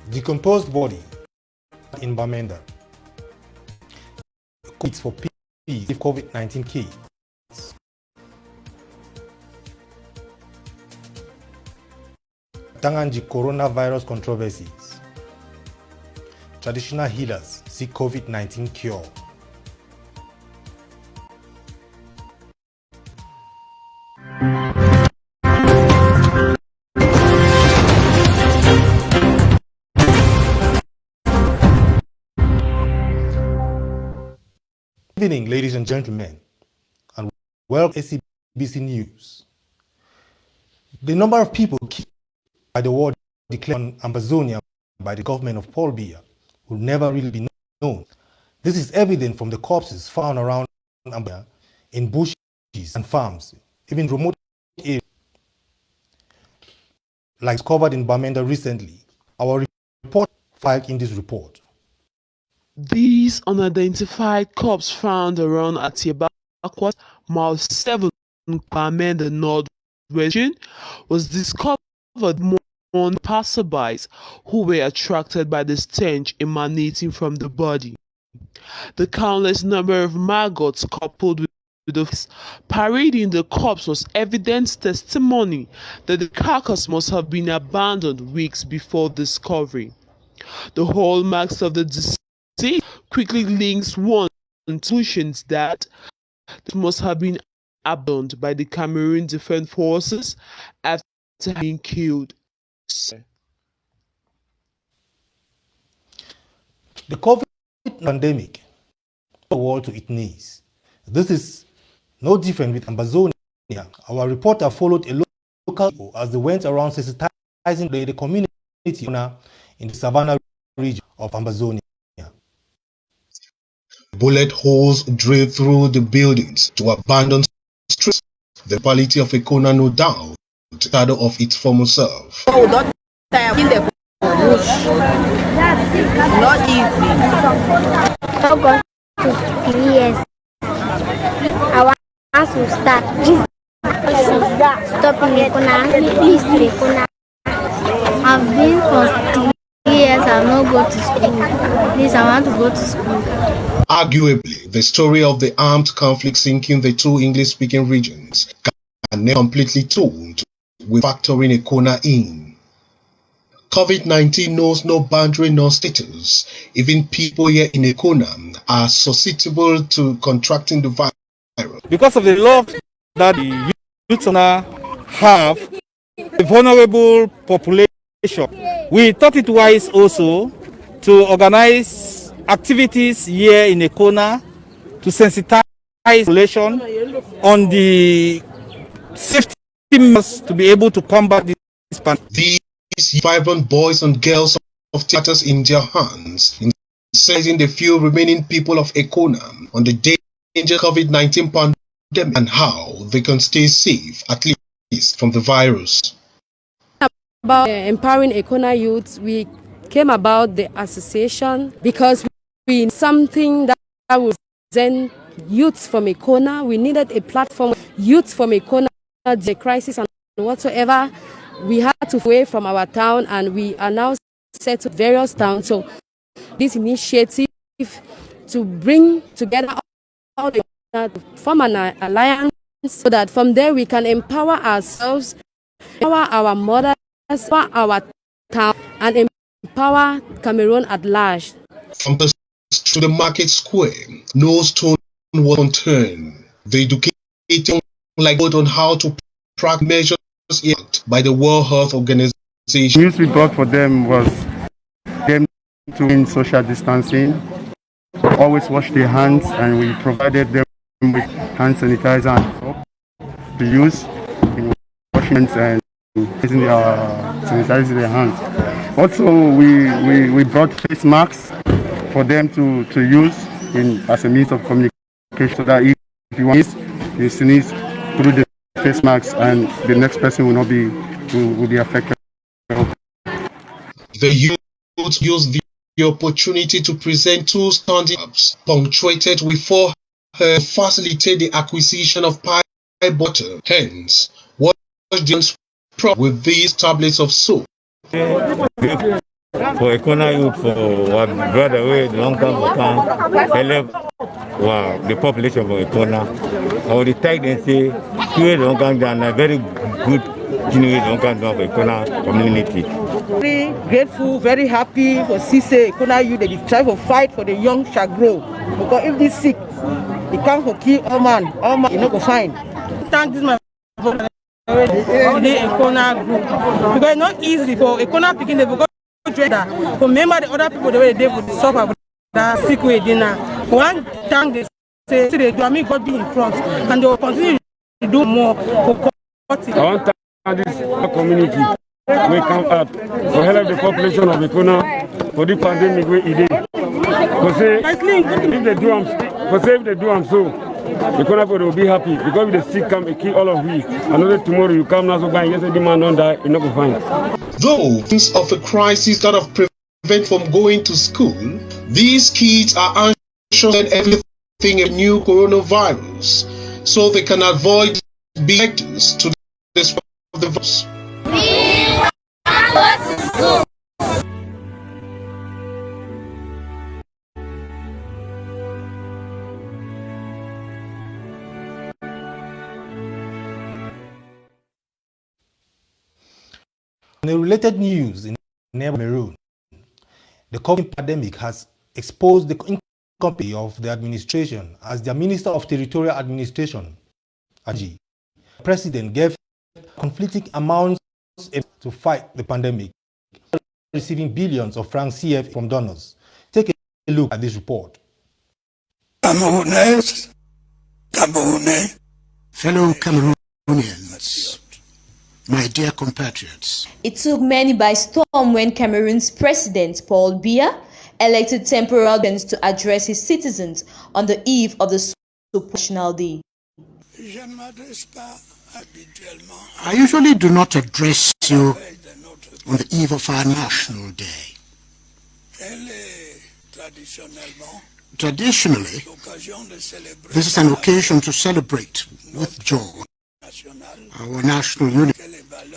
Decomposed body in Bamenda. It's for peace if COVID-19 kids. Tanganji coronavirus controversies. Traditional healers seek COVID-19 cure. Good evening, ladies and gentlemen, and welcome to SCBC News. The number of people killed by the war declared on Ambazonia by the government of Paul Biya will never really be known. This is evident from the corpses found around Ambazonia in bushes and farms, even remote areas like covered in Bamenda recently. Our report filed in this report. These unidentified corpses found around Atiabakwa, Mile 7, Bamenda North region, was discovered among passerbys who were attracted by the stench emanating from the body. The countless number of maggots coupled with the parading the corpse was evident testimony that the carcass must have been abandoned weeks before discovery. The hallmarks of the deceased quickly links one conclusions that it must have been abandoned by the Cameroon Defense Forces after being killed. The COVID pandemic brought the world to its knees. This is no different with Ambazonia. Our reporter followed a local people as they went around sensitizing the community in the savannah region of Ambazonia. Bullet holes drilled through the buildings to abandoned streets. The quality of Ekona, no doubt, shadow of its former self. Not easy. I got to 3 years. I want to start. Stop in Ekona, please to Ekona. I've been for 3 years. I've not go to school. Please, I want to go to school. Arguably, the story of the armed conflict sinking the two English-speaking regions can never completely told with factoring Ekona in. COVID-19 knows no boundary nor status. Even people here in Ekona are susceptible to contracting the virus. Because of the love that the youth have, a vulnerable population, we thought it wise also to organize activities here in Ekona to sensitize the population on the safety measures to be able to combat this pandemic. These vibrant boys and girls of theaters in their hands, in sensing the few remaining people of Ekona on the danger of COVID-19 pandemic and how they can stay safe, at least from the virus. About empowering Ekona youth, we came about the association because we need something that will represent youth from Ekona. We needed a platform, youth from Ekona, the crisis and whatsoever. We had to away from our town, and we are now set to various towns. So this initiative to bring together all the to form an alliance so that from there we can empower ourselves, empower our mothers, empower our town, and empower Cameroon at large. From the to the market square, no stone was unturned. The educating like on how to track measures by the World Health Organization. The news we brought for them was them to in social distancing, always wash their hands, and we provided them with hand sanitizer and soap to use in washing hands and using sanitizing their hands. Also, we brought face masks for them to use as a means of communication, so that if you want to sneeze through the face masks and the next person will be affected. The youth used the opportunity to present two standing apps punctuated with 4 to facilitate the acquisition of pie butter. Hence, wash the hands with these tablets of soap. for Ekona youth for our brother way long time for help the population for Ekona. Or the tag they say we don't come down a very good thing we don't come down for Ekona community. Very grateful, very happy for CC Ekona youth. They try to fight for the young shall grow. Because if this sick, he can't for kill all man, you know go find. Thank this man for the Ekona group. Because it's not easy for Ekona picking the because remember the other people the way they did for the suffer that sick way dinner. One thank they say they do I mean God be in front and they will continue to do more for I want to thank this community. We come out for help the population of Ekona for the pandemic where it is. Because if they do them so, Ekona people will be happy because if the sick come and kill all of we. Another tomorrow you come now so guy yesterday man don't die, you're not gonna find. Though things of a crisis that have prevent from going to school, these kids are anxious and everything a new coronavirus, so they can avoid being victims to the spread of the virus. In a related news in Cameroon, the COVID pandemic has exposed the incompetence of the administration as their Minister of Territorial Administration, the President gave conflicting amounts to fight the pandemic, receiving billions of francs CF from donors. Take a look at this report. Cameroonais, fellow Cameroonians, my dear compatriots. It took many by storm when Cameroon's President Paul Biya elected temporal to address his citizens on the eve of the National Day. I usually do not address you on the eve of our National Day. Traditionally, this is an occasion to celebrate with joy our national unity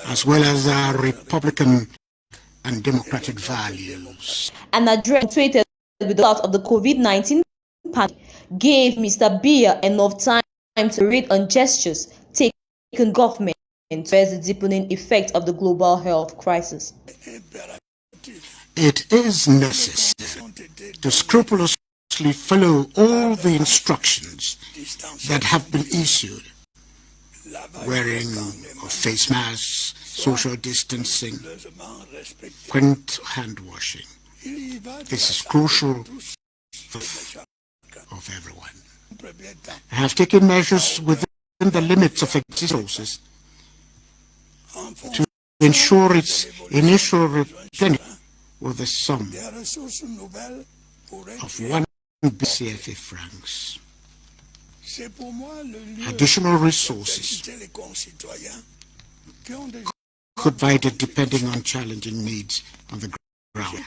as well as our republican and democratic values. An address tweeted with the start of the COVID-19 pandemic gave Mr. Biya enough time to read on gestures taken government to address the deepening effect of the global health crisis. It is necessary to scrupulously follow all the instructions that have been issued: wearing of face masks, social distancing, frequent hand washing. This is crucial of everyone. I have taken measures within the limits of resources to ensure its initial replenishment with a sum of 1 CFA francs. Additional resources could be provided depending on challenging needs on the ground.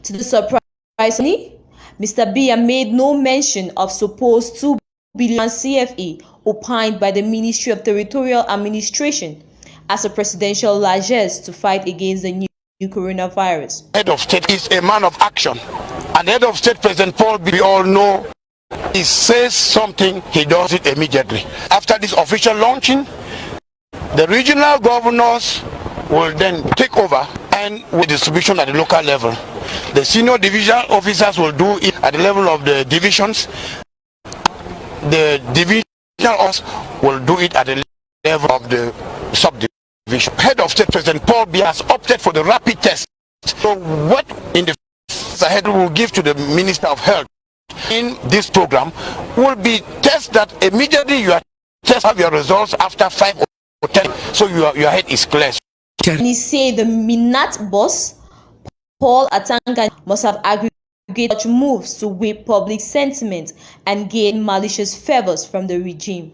To the surprise, Mr. Biya made no mention of supposed 2 billion CFA opined by the Ministry of Territorial Administration as a presidential largesse to fight against the new coronavirus. Head of state is a man of action, and head of state President Paul Biya, we all know, he says something, he does it immediately. After this official launching, the regional governors will then take over and with distribution at the local level. The senior division officers will do it at the level of the divisions. The divisional officers will do it at the level of the subdivision. Head of state President Paul Biya has opted for the rapid test. So what in the ahead will give to the Minister of Health in this program will be tests that immediately you are test have your results after 5 or 10, so your head is clear. He said the Minat boss Paul Atanga must have aggregated such moves to whip public sentiment and gain malicious favors from the regime.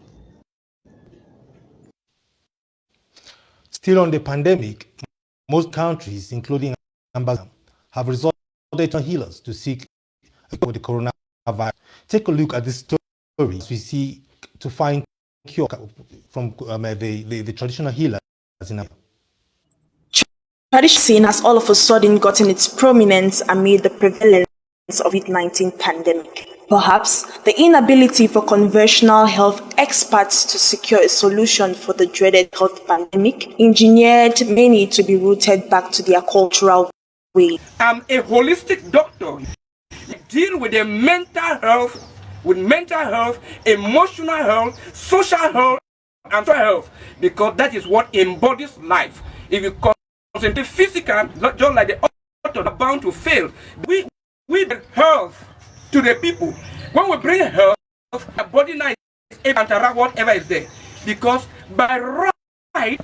Still on the pandemic, most countries, including Ambazonia, have resorted to healers to seek with the coronavirus. Take a look at this story we see to find cure from the traditional healers in Traditional medicine has all of a sudden gotten its prominence amid the prevalence of COVID-19 pandemic. Perhaps the inability for conventional health experts to secure a solution for the dreaded health pandemic engineered many to be rooted back to their cultural way. I'm a holistic doctor. I deal with mental health, emotional health, social health, and mental health, because that is what embodies life. If you concentrate physical, not just like the author are bound to fail. We bring health to the people. When we bring health, the body now is able to interact whatever is there. Because by right,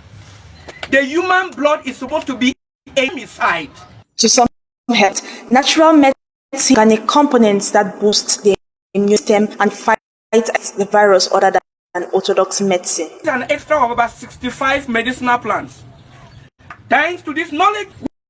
the human blood is supposed to be a homicide. To some health, natural medicine is organic components that boost the immune system and fight the virus other than orthodox medicine. It's an extra of about 65 medicinal plants. Thanks to this knowledge,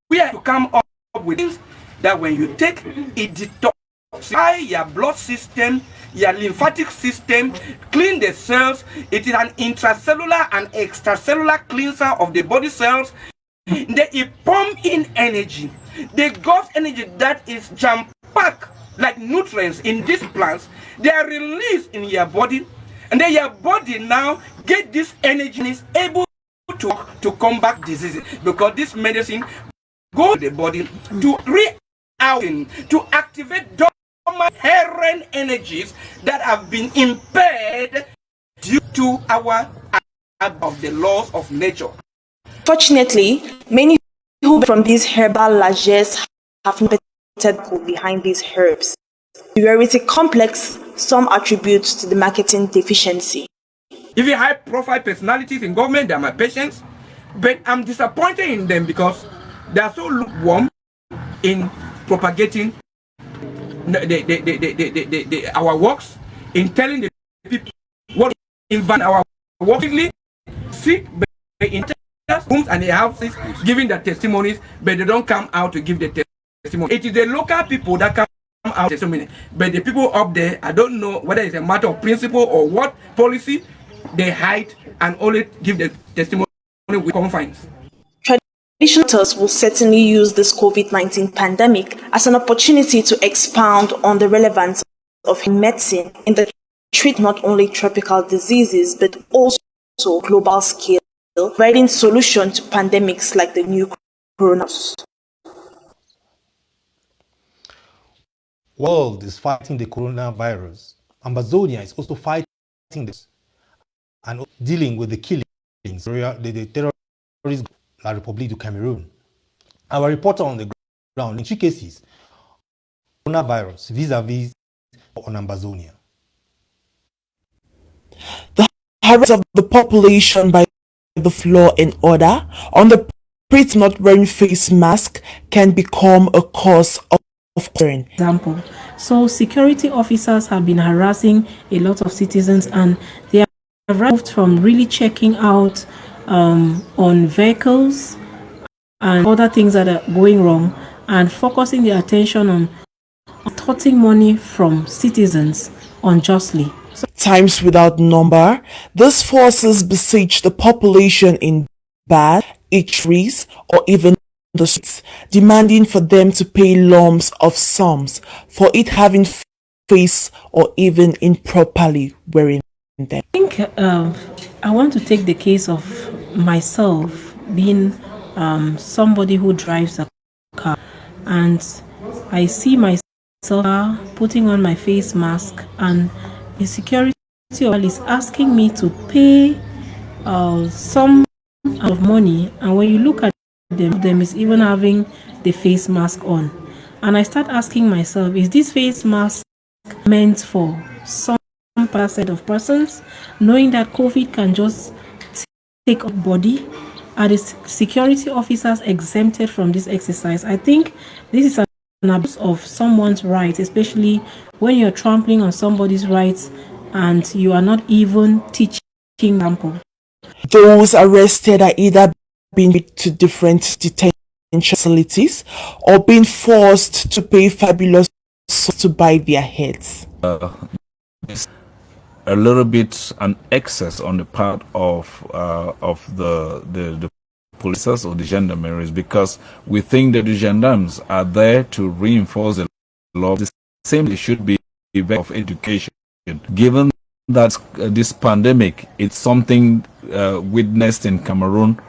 we have to come up with things that when you take, it detoxifies your blood system, your lymphatic system, clean the cells. It is an intracellular and extracellular cleanser of the body cells. They pump in energy. The God's energy that is jam-packed like nutrients in these plants, they are released in your body, and then your body now get this energy and is able to combat diseases, because this medicine goes to the body to activate dormant inherent energies that have been impaired due to our of the laws of nature. Fortunately, many who from these herbal largesse have not behind these herbs. Superiority complex some attribute to the marketing deficiency. Even high-profile personalities in government, they are my patients, but I'm disappointed in them because they are so lukewarm in propagating our works, in telling the people what invent our work. Sick, but in rooms and their houses giving their testimonies, but they don't come out to give the testimony. It is the local people that come out testimony, but the people up there, I don't know whether it's a matter of principle or what policy, they hide and only give the testimony with confines. Traditionalists will certainly use this COVID-19 pandemic as an opportunity to expound on the relevance of medicine in the treat not only tropical diseases but also global scale, providing solution to pandemics like the new coronavirus. World is fighting the coronavirus. Ambazonia is also fighting this and dealing with the killings, the terrorist La République du Cameroon. Our reporter on the ground in 2 cases, coronavirus vis-a-vis on Ambazonia. The harassment of the population by the law and order on the streets not wearing face mask can become a cause of concern. Example. So security officers have been harassing a lot of citizens, and they have moved from really checking out on vehicles and other things that are going wrong and focusing their attention on extorting money from citizens unjustly. Times without number, these forces besiege the population in bars, eateries, or even the streets, demanding for them to pay lumps of sums for it having face or even improperly wearing them. I think I want to take the case of myself being somebody who drives a car, and I see myself putting on my face mask, and the security officer is asking me to pay some amount of money, and when you look at them is even having the face mask on, and I start asking myself, is this face mask meant for some set of persons, knowing that COVID can just take up body? Are the security officers exempted from this exercise? I think this is an abuse of someone's rights, especially when you're trampling on somebody's rights and you are not even teaching example. Those arrested are either being to different detention facilities or being forced to pay fabulous sums to buy their heads. A little bit an excess on the part of the police or the gendarmerie, because we think that the gendarmes are there to reinforce the law. The same should be of education. Given that this pandemic, it's something witnessed in Cameroon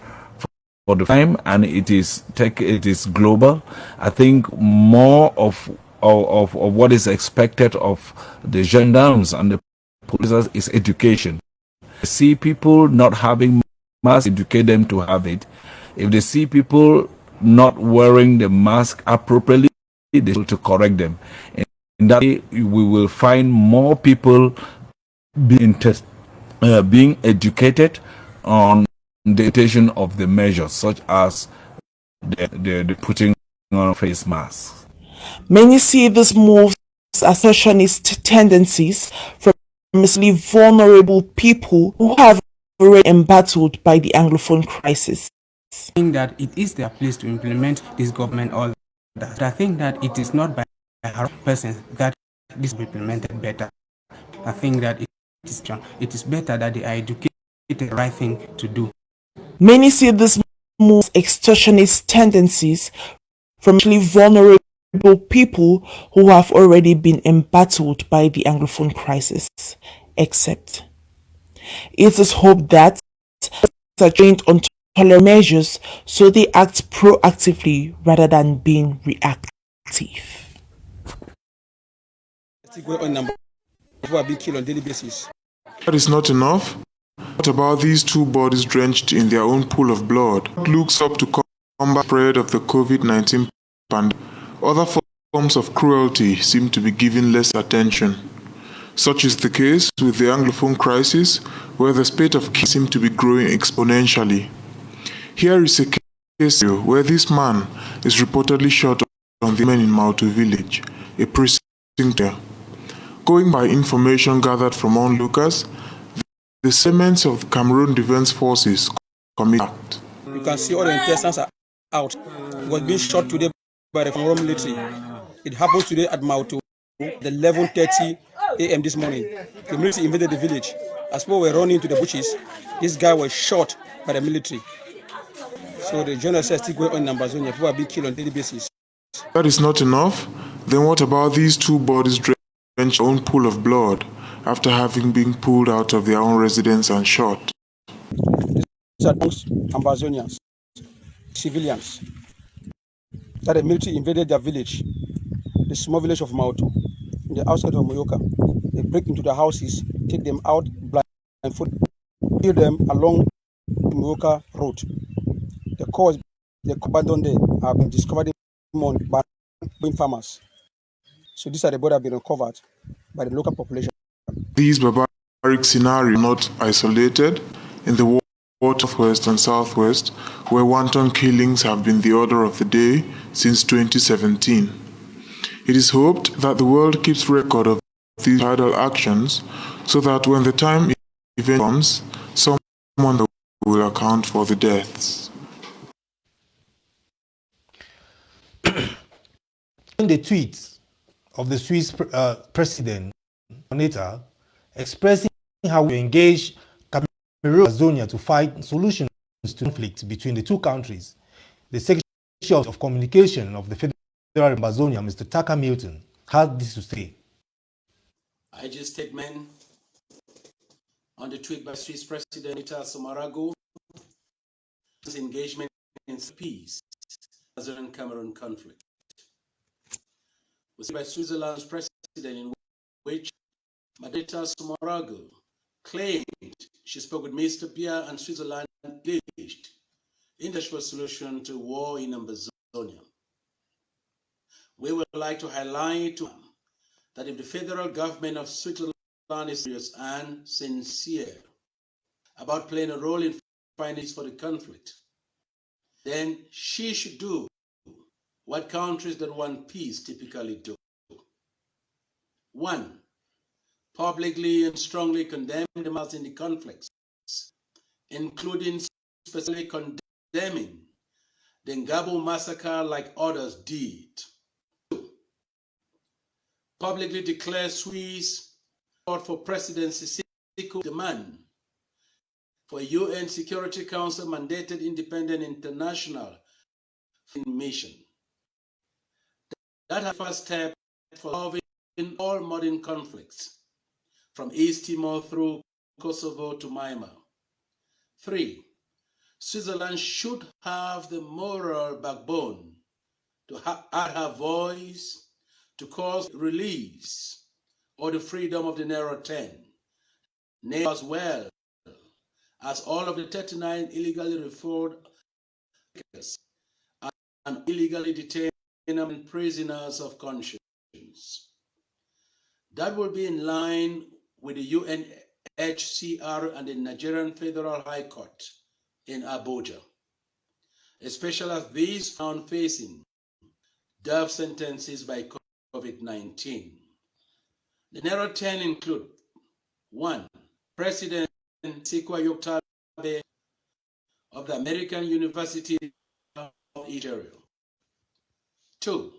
for the time, and it is global. I think more of what is expected of the gendarmes and the police is education. They see people not having masks, educate them to have it. If they see people not wearing the mask appropriately, they will to correct them. And in that way, we will find more people being educated on the implementation of the measures, such as the putting on face masks. Many see this move as assertionist tendencies from mostly vulnerable people who have already embattled by the Anglophone crisis. I think that it is their place to implement this government all that. I think that it is not by a person that this will be implemented better. I think that it is better that they are educated the right thing to do. Many see this move as extortionist tendencies from mostly vulnerable people who have already been embattled by the Anglophone crisis, except it is hoped that are trained on tolerant measures so they act proactively rather than being reactive. People are being killed on a daily basis. That is not enough. What about these two bodies drenched in their own pool of blood? What looks up to combat the spread of the COVID-19 pandemic? Other forms of cruelty seem to be given less attention. Such is the case with the Anglophone crisis, where the spate of killing seems to be growing exponentially. Here is a case where this man is reportedly shot on the men in Mautu village, a precinct there. Going by information gathered from onlookers, the segments of the Cameroon Defense Forces commit act. You can see all the intestines are out. It was being shot today by the Cameroon military. It happened today at Mautu at 11:30 a.m. this morning. The military invaded the village. As people were running into the bushes, this guy was shot by the military. So the genocide is still going on in Ambazonia. People are being killed on a daily basis. That is not enough. Then what about these two bodies drenched in their own pool of blood after having been pulled out of their own residence and shot? These are Ambazonians, civilians. That the military invaded their village, the small village of Mautu, in the outskirts of Moyoka. They break into the houses, take them out blindfolded, kill them along the Moyoka road. The cause, they abandoned there, have been discovered by farmers. So these are the bodies that have been recovered by the local population. These barbaric scenarios are not isolated. In the northwest and southwest, where wanton killings have been the order of the day since 2017. It is hoped that the world keeps record of these idle actions so that when the time event comes, someone will account for the deaths. In the tweets of the Swiss president, Oneta, expressing how we engage Cameroon and Ambazonia to find solutions to conflict between the two countries, the Secretary of Communication of the Federal Ambazonia, Mr. Taka Milton, had this to say. I just statement on the tweet by Swiss President Ita Somarago, engagement in peace, Amazon Cameroon conflict. Was by Switzerland's president, in which Madita Somarago claimed she spoke with Mr. Biya and Switzerland engaged in the solution to war in Ambazonia. We would like to highlight that if the federal government of Switzerland is serious and sincere about playing a role in finding for the conflict, then she should do what countries that want peace typically do. 1. Publicly and strongly condemn the mass in the conflicts, including specifically condemning the Ngabo massacre like others did. 2. Publicly declare Swiss support for President Sisiko's demand for UN Security Council mandated independent international mission. That is the first step for solving all modern conflicts, from East Timor through Kosovo to Myanmar. 3. Switzerland should have the moral backbone to add her voice to cause release or the freedom of the Narrow 10, as well as all of the 39 illegally referred and illegally detained prisoners of conscience. That will be in line with the UNHCR and the Nigerian Federal High Court in Abuja, especially as these found facing death sentences by COVID-19. The Narrow 10 include 1. President Sikwa Yoktabe of the American University of Israel. 2.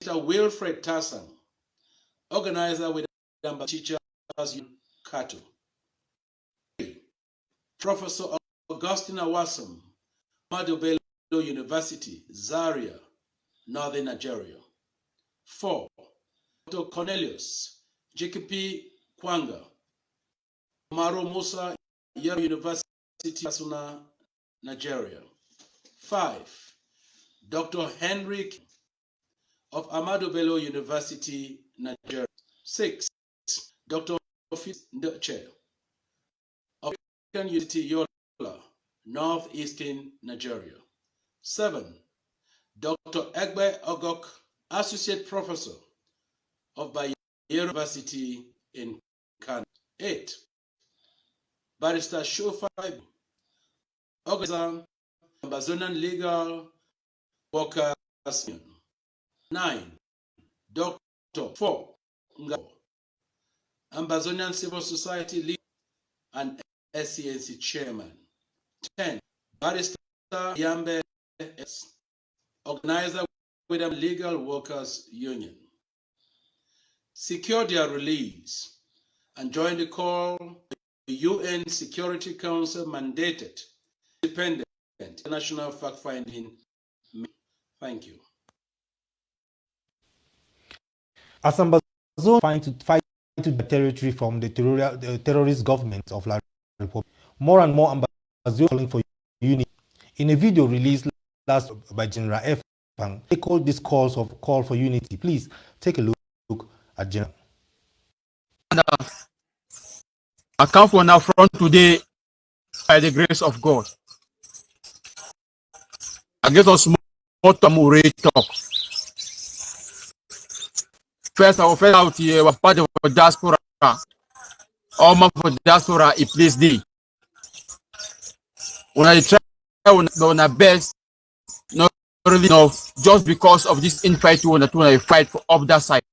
Mr. Wilfred Tassam, organizer with Teachers Kato. 3. Professor Augustine Awasam, Ahmadu Bello University, Zaria, Northern Nigeria. 4. Dr. Cornelius JKP Kwanga, Maro Musa, Yale University, Asuna, Nigeria. 5. Dr. Henrik of Ahmadu Bello University, Nigeria. 6. Dr. Ofis Ndoche of American University, Yola, Northeastern Nigeria. 7. Dr. Egbe Ogok, Associate Professor of Bayero University in Kano. 8. Barrister Shofai, organizer, Ambazonian Legal Workers Union. 9. Dr. 4. Ngabo, Ambazonian Civil Society Leader and SCNC Chairman. 10. Barrister Yambe S, organizer with the Legal Workers Union. Secure their release and join the call the UN Security Council mandated independent international fact-finding. Thank you. As Ambazonia fight to the territory from the terrorist government of La Republic, more and more Ambazonia calling for unity. In a video released last by General F. They called this call for unity. Please take a look at General. I come for now front today by the grace of God. I get us more to talk. First, I will first out here was part of the diaspora. All my for diaspora is please day. When I try on the best, not really enough, just because of this infight, when I fight for up that side.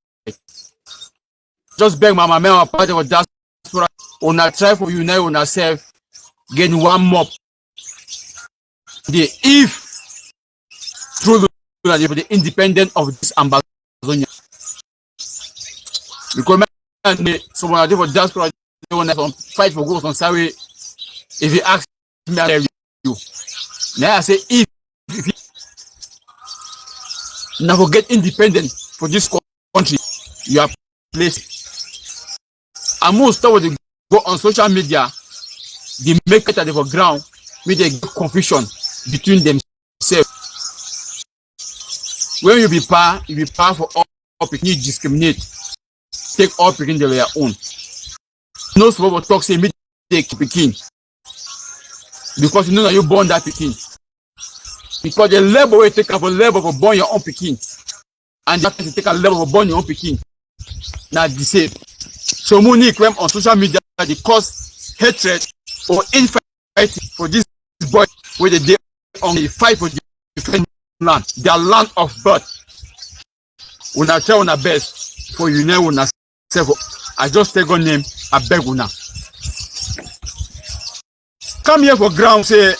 Just beg my mama part of the diaspora. When I try for unite on ourselves, get one mob. If truly the independent of this Ambazonia. Because someone for diaspora want to fight for goals on Saturday. If you ask me, I tell you. Now I say if you never get independent for this country, you are placed. I must start with the go on social media. They make it at the ground with a confusion between themselves. When you be power for all people, you discriminate. Take all picking their own. No small talk say me take picking. Because you know that you born that picking. Because the labor will take up a level for born your own picking. And you have to take a level for born your own picking. Now the same. So many crime on social media they cause hatred or infighting for this boy where they only fight for the different land, their land of birth. When I try on our best for you know when I just take on name, I beg you now. Come here for ground, say,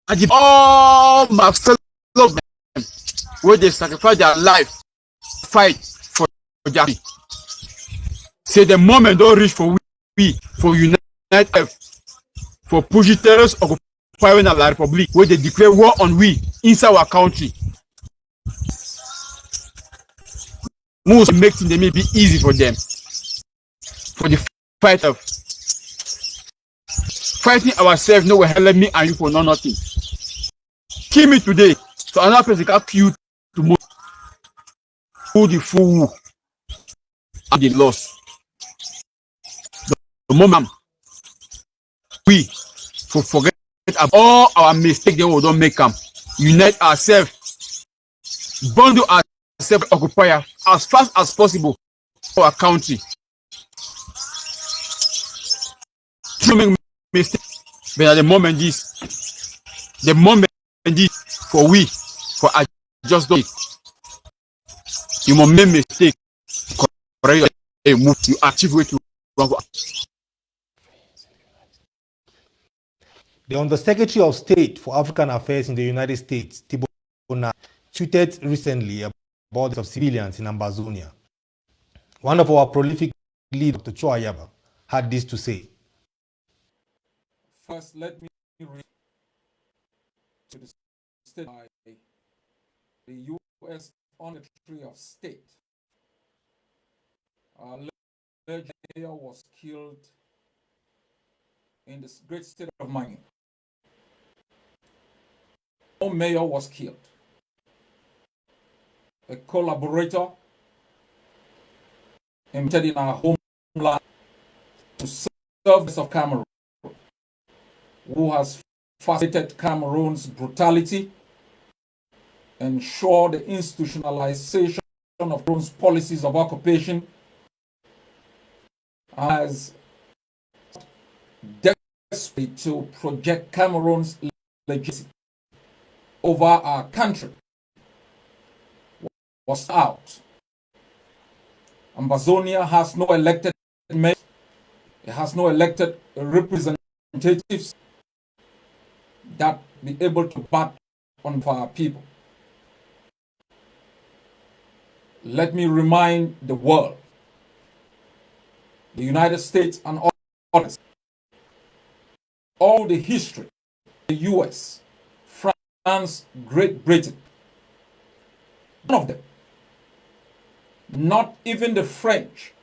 I give all my fellow men where they sacrifice their life, fight for their. Say the moment don't reach for we for unite for fugitives occupying la Republic, where they declare war on we inside our country. Most make things they may be easy for them. For the fight of fighting ourselves, no way help me and you for no nothing. Kill me today, so another person can kill you tomorrow. Who the fool and the loss. The moment we forget all our mistakes, then we don't make them. Unite ourselves, bundle ourselves, occupy as fast as possible for our country. To make mistakes, but at the moment this for we, for I just don't. You must make mistake, correct your move, you achieve what you want. The Undersecretary of State for African Affairs in the United States, Tibona, tweeted recently about the of civilians in Ambazonia. One of our prolific leaders, Dr. Choayaba, had this to say. First, let me read to the state by the U.S. Secretary of State. Alleged mayor was killed in the great state of Mali. No mayor was killed. A collaborator embedded in our homeland to serve of Cameroon, who has facilitated Cameroon's brutality, ensure the institutionalization of Cameroon's policies of occupation, has desperate to project Cameroon's legitimacy over our country, was out. Ambazonia has no elected mayor, it has no elected representatives that be able to bat on for our people. Let me remind the world, the United States and others, all the history, the US, France, Great Britain, none of them, not even the French,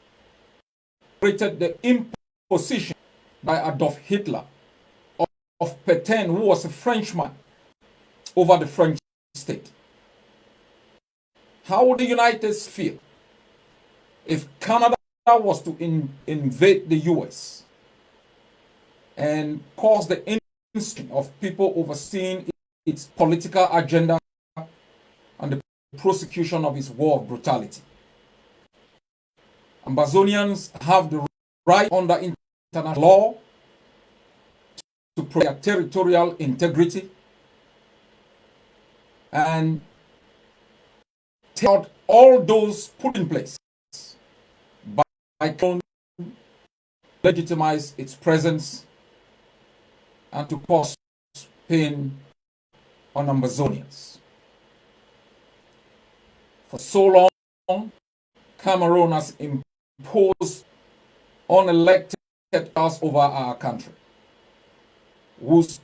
created the imposition by Adolf Hitler of Pétain, who was a Frenchman, over the French state. How would the United States feel if Canada was to invade the US and cause the instinct of people overseeing its political agenda and the prosecution of its war of brutality? Ambazonians have the right under international law to protect their territorial integrity and take out all those put in place by legitimize its presence and to cause pain on Ambazonians. For so long, Cameroon has imposed unelected leaders over our country, whose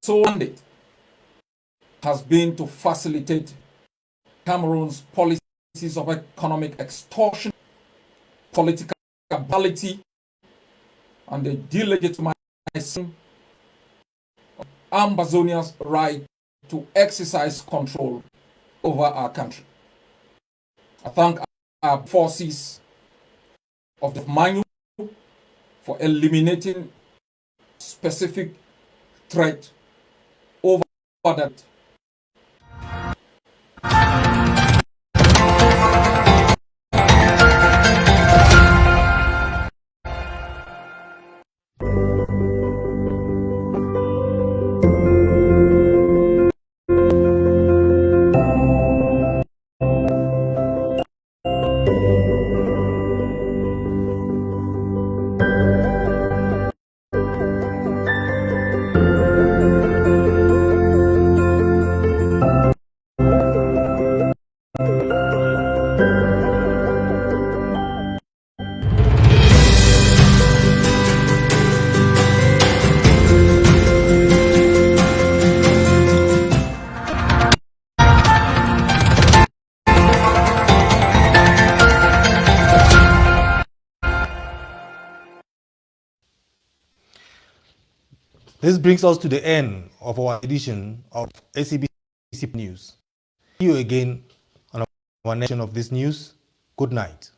sole mandate has been to facilitate Cameroon's policies of economic extortion, political ability, and the delegitimizing of Ambazonia's right to exercise control over our country. I thank our forces of the Manu for eliminating specific threat over that. This brings us to the end of our edition of SCBC News. See you again on our nation of this news. Good night.